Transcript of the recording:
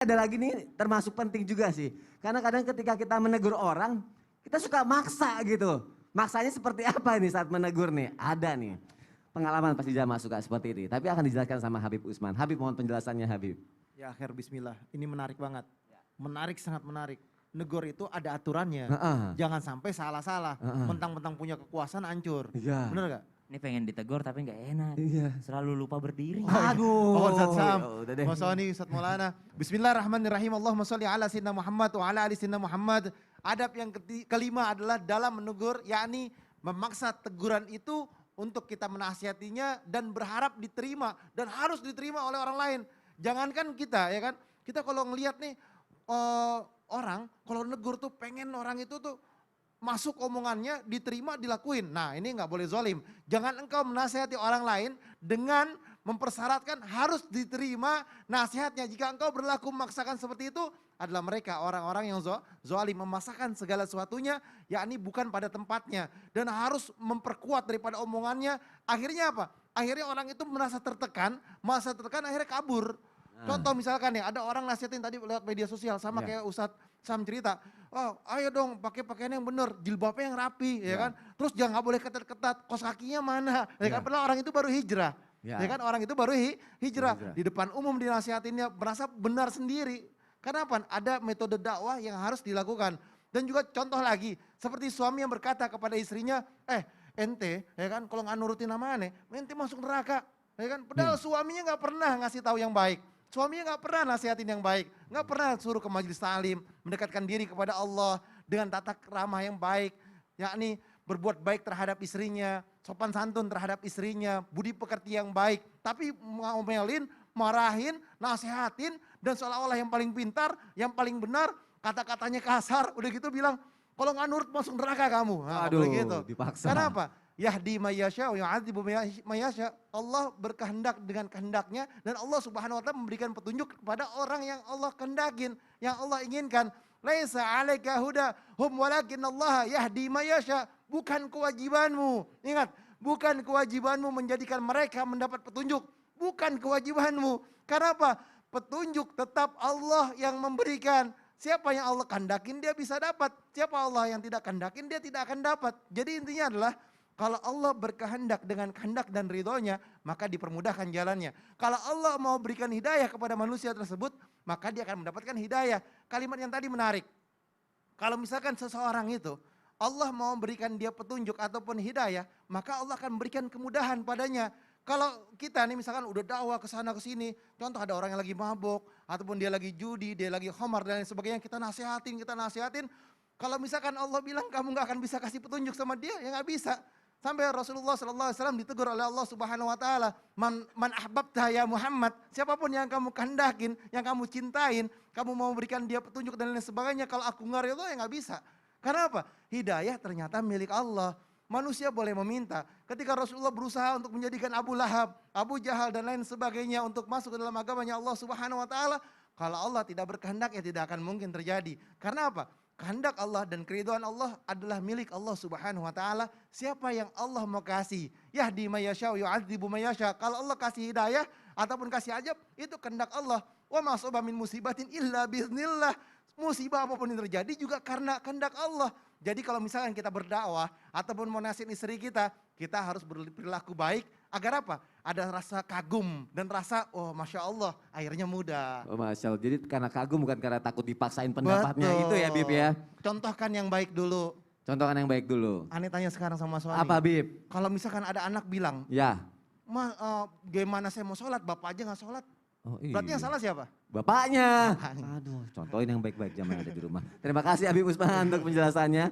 Ada lagi nih termasuk penting juga sih. Karena kadang ketika kita menegur orang, kita suka maksa gitu. Maksanya seperti apa nih saat menegur nih? Ada nih. Pengalaman pasti Jamal suka seperti ini. Tapi akan dijelaskan sama Habib Usman. Habib mohon penjelasannya Habib. Ya akhir bismillah, ini menarik banget. Menarik, sangat menarik. Negor itu ada aturannya. Jangan sampai salah-salah. Mentang-mentang punya kekuasaan hancur. Iya. Bener gak? Ini pengen ditegur tapi nggak enak. Iya. Selalu lupa berdiri. Aduh. Oh, Ustaz Sam. Udah deh. Mas Soni, Ustaz Maulana. Bismillahirrahmanirrahim. Allahumma sholli ala sayyidina Muhammad wa ala ali sayyidina Muhammad. Adab yang kelima adalah dalam menegur, yakni memaksa teguran itu untuk kita menasihatinya dan berharap diterima dan harus diterima oleh orang lain. Jangankan kita, ya kan? Kita kalau ngelihat nih orang kalau negur tuh pengen orang itu tuh masuk omongannya, diterima, dilakuin. Nah ini nggak boleh zolim. Jangan engkau menasihati orang lain dengan mempersyaratkan harus diterima nasihatnya. Jika engkau berlaku memaksakan seperti itu adalah mereka orang-orang yang zolim, memaksakan segala sesuatunya yakni bukan pada tempatnya. Dan harus memperkuat daripada omongannya. Akhirnya apa? Akhirnya orang itu merasa tertekan akhirnya kabur. Contoh misalkan ya ada orang nasihatin tadi lewat media sosial sama kayak Ustadz Sam cerita. Oh ayo dong pakai pakaian yang benar, jilbabnya yang rapi ya kan. Terus jangan nggak boleh ketat-ketat, kos kakinya mana. Ya kan padahal orang itu baru hijrah. Ya kan orang itu baru hijrah. Di depan umum dinasihatinnya merasa benar sendiri. Kenapa? Ada metode dakwah yang harus dilakukan. Dan juga contoh lagi seperti suami yang berkata kepada istrinya, ente ya kan kalau nggak nurutin nama aneh, ente masuk neraka. Ya kan padahal suaminya nggak pernah ngasih tahu yang baik. Suaminya nggak pernah nasihatin yang baik, nggak pernah suruh ke majelis taklim, mendekatkan diri kepada Allah dengan tata krama yang baik, yakni berbuat baik terhadap istrinya, sopan santun terhadap istrinya, budi pekerti yang baik, tapi ngomelin, marahin, nasihatin, dan seolah-olah yang paling pintar, yang paling benar, kata-katanya kasar, udah gitu bilang, kalau nggak nurut masuk neraka kamu. Nah, Aduh, gitu. dipaksa. Kenapa? Yahdi mayyasha wa yu'adzibu mayyasha. Allah berkehendak dengan kehendaknya dan Allah Subhanahu wa taala memberikan petunjuk kepada orang yang Allah kehendakin, yang Allah inginkan. Laisa 'alaika hudahum walakin Allah yahdi mayyasha. Bukan kewajibanmu. Ingat, bukan kewajibanmu menjadikan mereka mendapat petunjuk. Bukan kewajibanmu. Karena apa? Petunjuk tetap Allah yang memberikan. Siapa yang Allah kehendakin dia bisa dapat. Siapa Allah yang tidak kehendakin dia tidak akan dapat. Jadi intinya adalah kalau Allah berkehendak dengan kehendak dan ridhonya, maka dipermudahkan jalannya. Kalau Allah mau berikan hidayah kepada manusia tersebut, maka dia akan mendapatkan hidayah. Kalimat yang tadi menarik. Kalau misalkan seseorang itu, Allah mau berikan dia petunjuk ataupun hidayah, maka Allah akan memberikan kemudahan padanya. Kalau kita nih misalkan udah dakwah ke sana ke sini, contoh ada orang yang lagi mabuk, ataupun dia lagi judi, dia lagi khamar dan lain sebagainya, kita nasihatin. Kalau misalkan Allah bilang kamu gak akan bisa kasih petunjuk sama dia, ya gak bisa. Sampai Rasulullah SAW ditegur oleh Allah Subhanahu Wa Taala, man ahbabta ya Muhammad, siapapun yang kamu kehendakin, yang kamu cintain, kamu mau berikan dia petunjuk dan lain sebagainya. Kalau aku nggak ridho ya nggak bisa. Karena apa? Hidayah ternyata milik Allah. Manusia boleh meminta. Ketika Rasulullah berusaha untuk menjadikan Abu Lahab, Abu Jahal dan lain sebagainya untuk masuk ke dalam agamanya Allah Subhanahu Wa Taala, kalau Allah tidak berkehendak ya tidak akan mungkin terjadi. Karena apa? Kehendak Allah dan keridhaan Allah adalah milik Allah Subhanahu wa taala. Siapa yang Allah mau kasih? Yahdi mayyasha wa yu'adzibu mayyasha. Kalau Allah kasih hidayah ataupun kasih ajab, itu kehendak Allah. Wa ma asaba min musibatin illa biiznillah. Musibah apapun yang terjadi juga karena kehendak Allah. Jadi kalau misalkan kita berdakwah ataupun mau nasihatin istri kita harus berperilaku baik agar apa? Ada rasa kagum dan rasa oh Masya Allah akhirnya mudah. Oh, Masya Allah, jadi karena kagum bukan karena takut dipaksain pendapatnya. Betul. Itu ya Bib ya. Contohkan yang baik dulu. Contohkan yang baik dulu. Aneh tanya sekarang sama suami. Apa Bib? Kalau misalkan ada anak bilang, ya, gimana saya mau sholat, bapak aja gak sholat. Oh, iya. Berarti yang salah siapa? Bapaknya. Aduh, contohin yang baik-baik zaman ada di rumah. Terima kasih Habib Usman untuk penjelasannya.